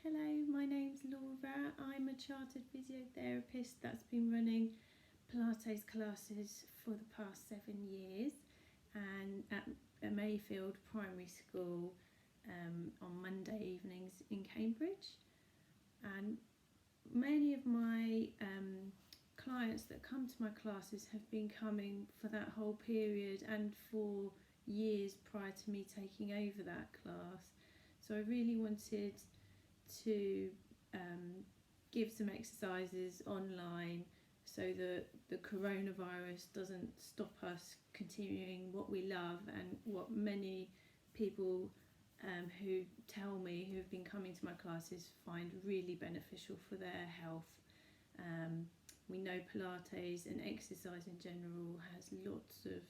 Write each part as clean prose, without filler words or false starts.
Hello, my name's Laura. I'm a chartered physiotherapist that's been running Pilates classes for the past 7 years, and at Mayfield Primary School on Monday evenings in Cambridge. And many of my clients that come to my classes have been coming for that whole period and for years prior to me taking over that class. So I really wanted to give some exercises online so that the coronavirus doesn't stop us continuing what we love and what many people who tell me, who have been coming to my classes, find really beneficial for their health. We know Pilates and exercise in general has lots of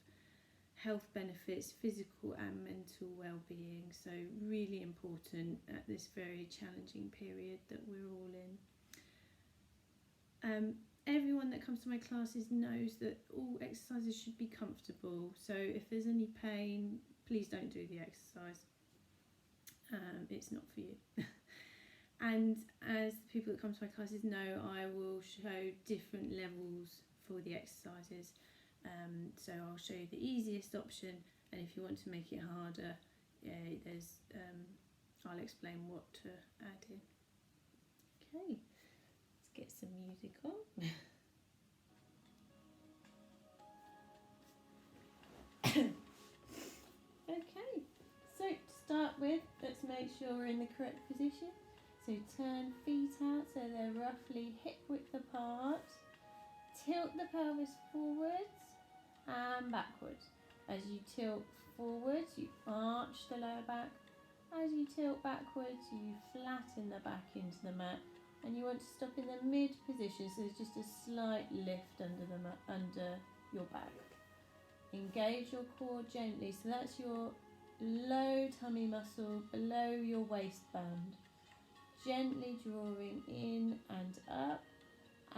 health benefits, physical and mental well-being, so really important at this very challenging period that we're all in. Everyone that comes to my classes knows that all exercises should be comfortable, so if there's any pain, please don't do the exercise. It's not for you. And as the people that come to my classes know, I will show different levels for the exercises. So I'll show you the easiest option, and if you want to make it harder, I'll explain what to add in. Okay, let's get some music on. Okay, so to start with, let's make sure we're in the correct position. So turn feet out so they're roughly hip width apart. Tilt the pelvis forwards and backwards. As you tilt forwards, you arch the lower back. As you tilt backwards, you flatten the back into the mat, and you want to stop in the mid position, so there's just a slight lift under your back. Engage your core gently, so that's your low tummy muscle below your waistband. Gently drawing in and up.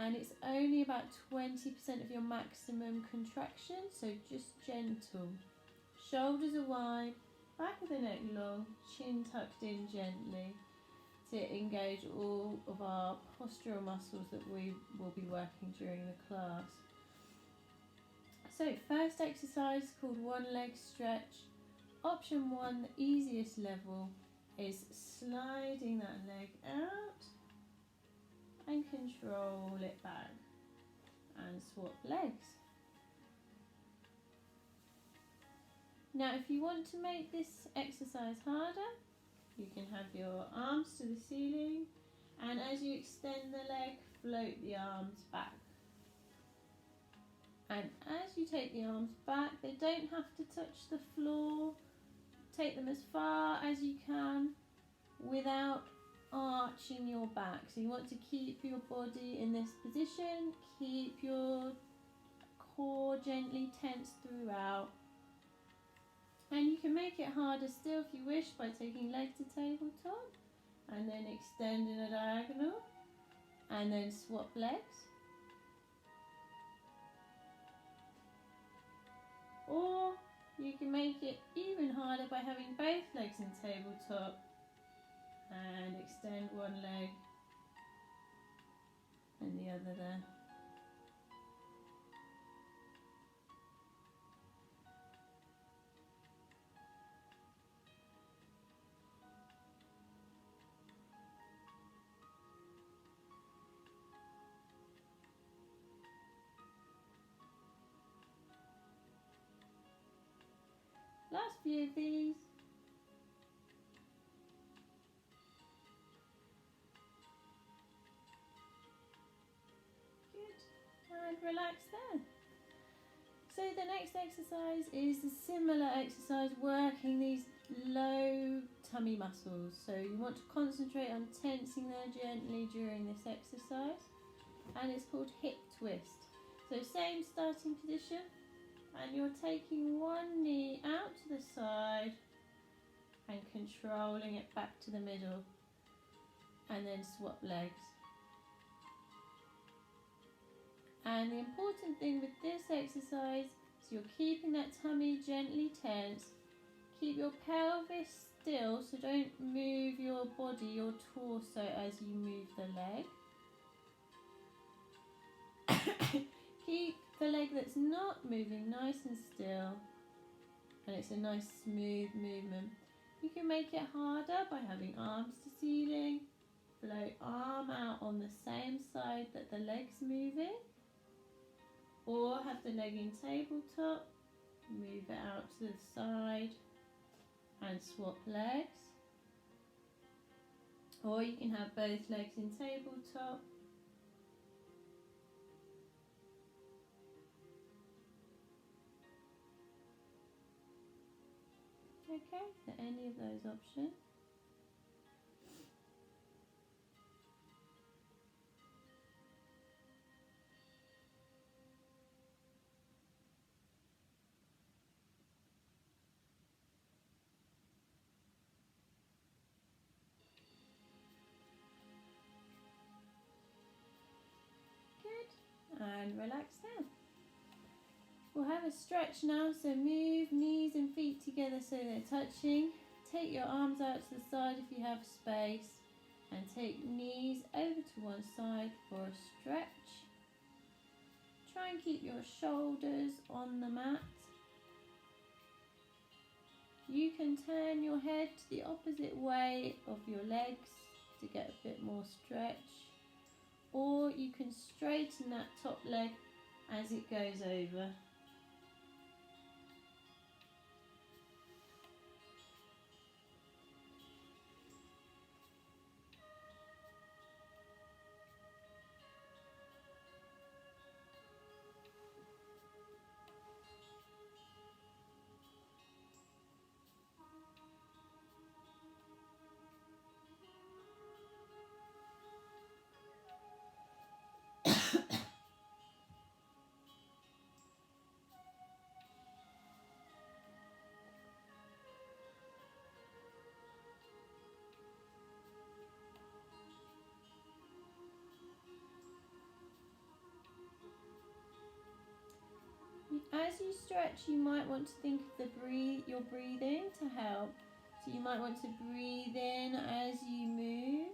And it's only about 20% of your maximum contraction, so just gentle. Shoulders are wide, back of the neck long, chin tucked in gently to engage all of our postural muscles that we will be working during the class. So first exercise called one leg stretch. Option 1, the easiest level, is sliding that leg out and control it back and swap legs. Now if you want to make this exercise harder, you can have your arms to the ceiling, and as you extend the leg, float the arms back. And as you take the arms back, they don't have to touch the floor. Take them as far as you can without arching your back. So you want to keep your body in this position, keep your core gently tense throughout. And you can make it harder still if you wish by taking leg to tabletop and then extend in a diagonal and then swap legs. Or you can make it even harder by having both legs in tabletop and extend one leg and the other there. Last few of these. And relax there. So the next exercise is a similar exercise, working these low tummy muscles. So you want to concentrate on tensing them gently during this exercise, and it's called hip twist. So same starting position, and you're taking one knee out to the side and controlling it back to the middle, and then swap legs. And the important thing with this exercise is you're keeping that tummy gently tense. Keep your pelvis still, so don't move your body, your torso as you move the leg. Keep the leg that's not moving nice and still, and it's a nice smooth movement. You can make it harder by having arms to ceiling, float arm out on the same side that the leg's moving, or have the leg in tabletop, move it out to the side and swap legs. Or you can have both legs in tabletop. Okay, so any of those options. Good, and relax down. We'll have a stretch now, so move knees and feet together so they're touching. Take your arms out to the side if you have space, and take knees over to one side for a stretch. Try and keep your shoulders on the mat. You can turn your head to the opposite way of your legs to get a bit more stretch, or you can straighten that top leg as it goes over. As you stretch, you might want to think of your breathing to help. So you might want to breathe in as you move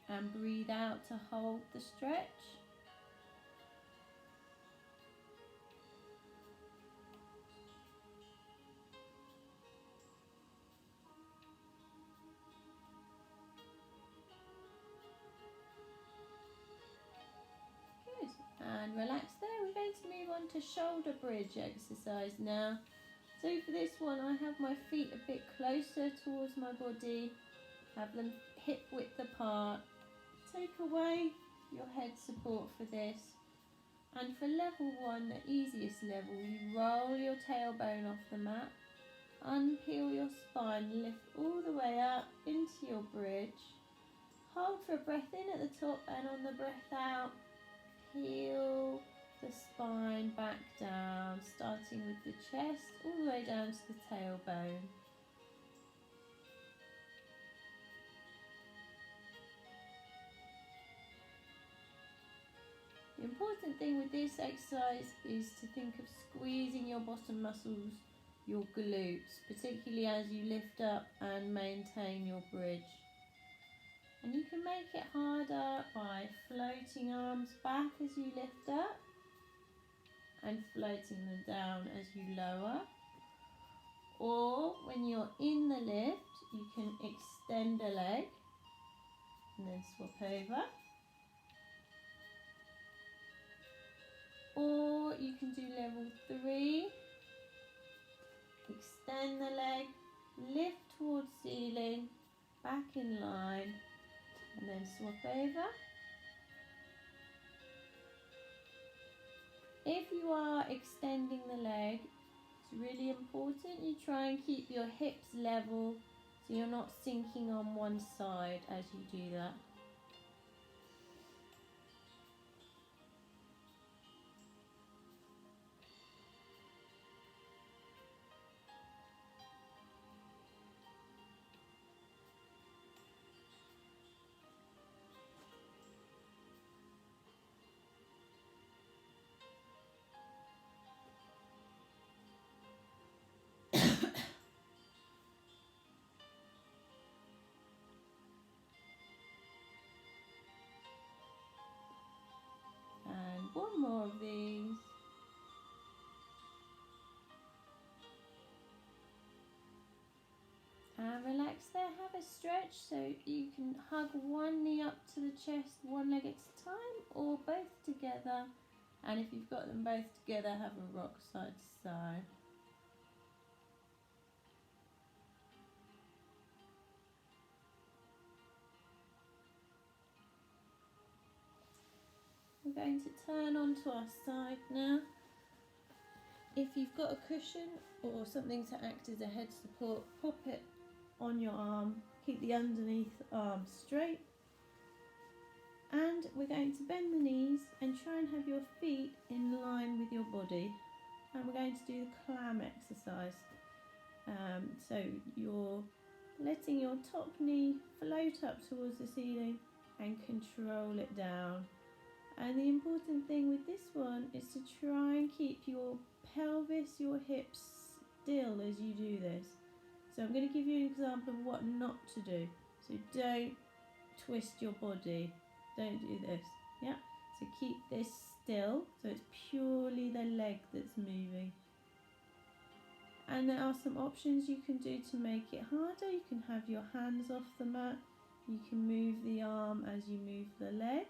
and breathe out to hold the stretch. Good, and relax there. We're going to move on to shoulder bridge exercise now. So for this one, I have my feet a bit closer towards my body, have them hip width apart. Take away your head support for this. And for level 1, the easiest level, you roll your tailbone off the mat, unpeel your spine, lift all the way up into your bridge. Hold for a breath in at the top, and on the breath out, peel the spine back down, starting with the chest all the way down to the tailbone. The important thing with this exercise is to think of squeezing your bottom muscles, your glutes, particularly as you lift up and maintain your bridge. And you can make it harder by floating arms back as you lift up and floating them down as you lower. Or when you're in the lift, you can extend a leg and then swap over. Or you can do level 3, extend the leg, lift towards ceiling, back in line, and then swap over. If you are extending the leg, it's really important you try and keep your hips level so you're not sinking on one side as you do that. have a stretch, so you can hug one knee up to the chest, one leg at a time, or both together. And if you've got them both together, have a rock side to side. We're going to turn onto our side now. If you've got a cushion or something to act as a head support, pop it on your arm. Keep the underneath arm straight. And we're going to bend the knees and try and have your feet in line with your body. And we're going to do the clam exercise. So you're letting your top knee float up towards the ceiling and control it down. And the important thing with this one is to try and keep your pelvis, your hips still as you do this. So I'm going to give you an example of what not to do. So don't twist your body. Don't do this. Yeah. So keep this still. So it's purely the leg that's moving. And there are some options you can do to make it harder. You can have your hands off the mat. You can move the arm as you move the leg.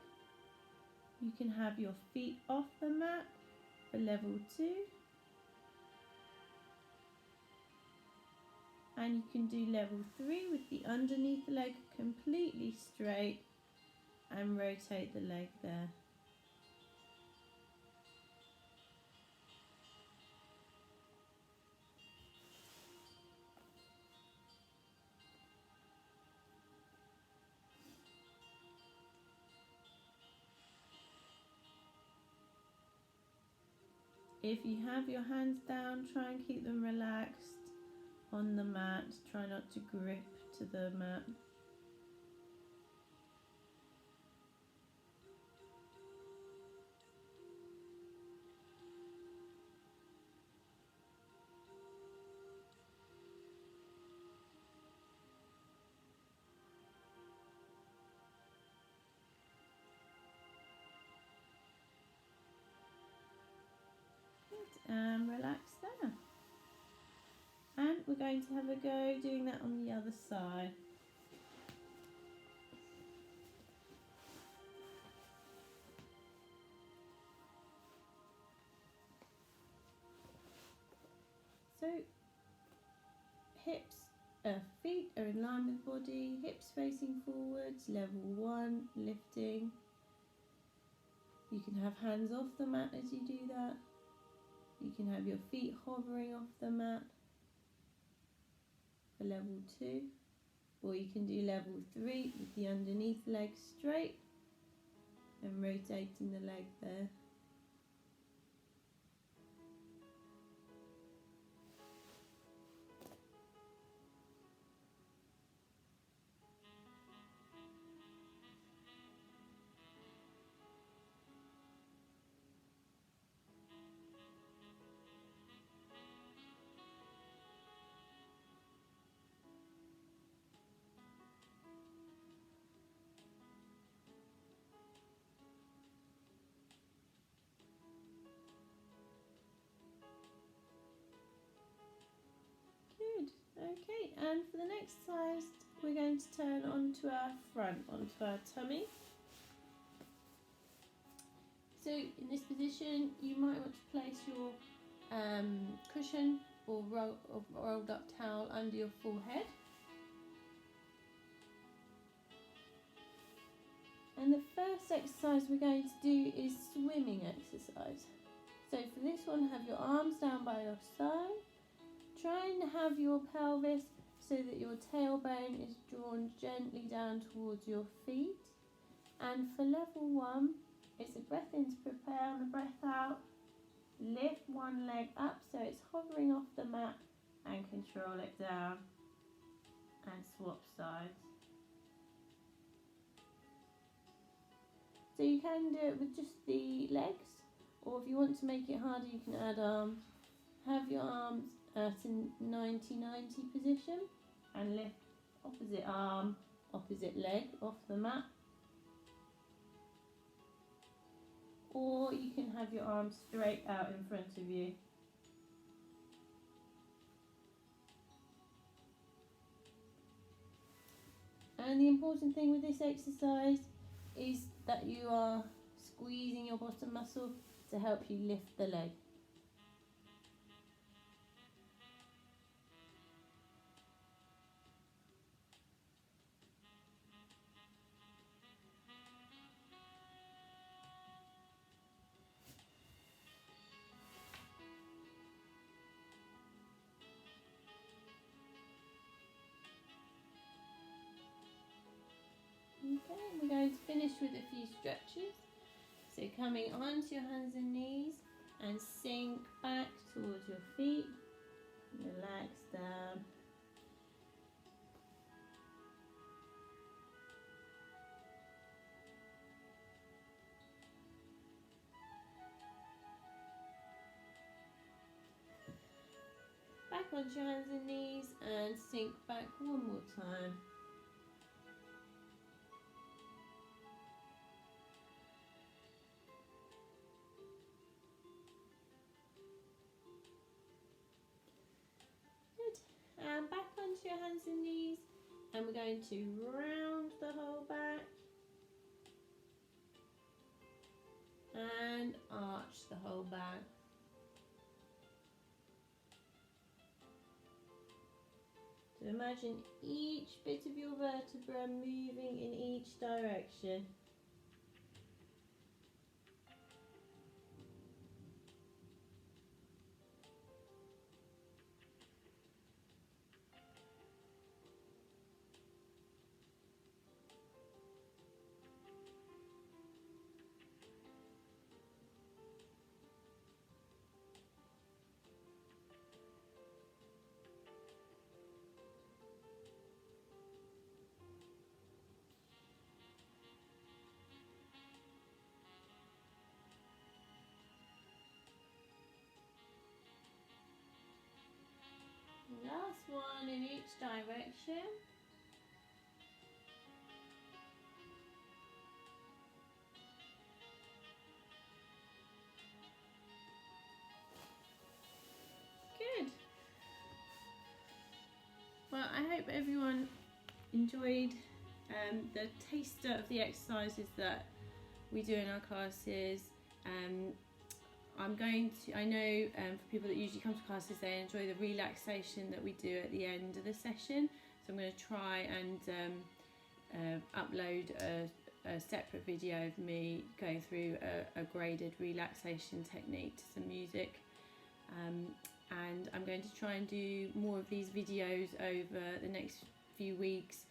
You can have your feet off the mat for level 2. And you can do level 3 with the underneath leg completely straight and rotate the leg there. If you have your hands down, try and keep them relaxed on the mat. Try not to grip to the mat. And relax there. And we're going to have a go doing that on the other side. So feet are in line with body, hips facing forwards, level 1, lifting. You can have hands off the mat as you do that. You can have your feet hovering off the mat for level 2, or you can do level 3 with the underneath leg straight and rotating the leg there. Good. Okay, and for the next exercise, we're going to turn onto our front, onto our tummy. So in this position, you might want to place your cushion or rolled up towel under your forehead. And the first exercise we're going to do is swimming exercise. So for this one, have your arms down by your side. Try and have your pelvis so that your tailbone is drawn gently down towards your feet. And for level 1, it's a breath in to prepare and a breath out. Lift one leg up so it's hovering off the mat and control it down. And swap sides. So you can do it with just the legs, or if you want to make it harder, you can add arms. Have your arms at a 90-90 position and lift opposite arm, opposite leg off the mat. Or you can have your arms straight out in front of you. And the important thing with this exercise is that you are squeezing your bottom muscle to help you lift the leg. Okay, we're going to finish with a few stretches. So coming onto your hands and knees and sink back towards your feet. Relax down. Back onto your hands and knees and sink back one more time. Good. And back onto your hands and knees, and we're going to round the whole back and arch the whole back. So imagine each bit of your vertebra moving in each direction. Last one in each direction. Good. Well, I hope everyone enjoyed the taster of the exercises that we do in our classes. I know for people that usually come to classes, they enjoy the relaxation that we do at the end of the session. So I'm going to try and upload a separate video of me going through a graded relaxation technique to some music. And I'm going to try and do more of these videos over the next few weeks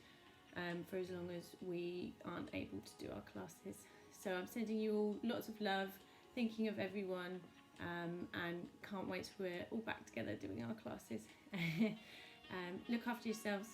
for as long as we aren't able to do our classes. So I'm sending you all lots of love, thinking of everyone, and can't wait till we're all back together doing our classes. Look after yourselves.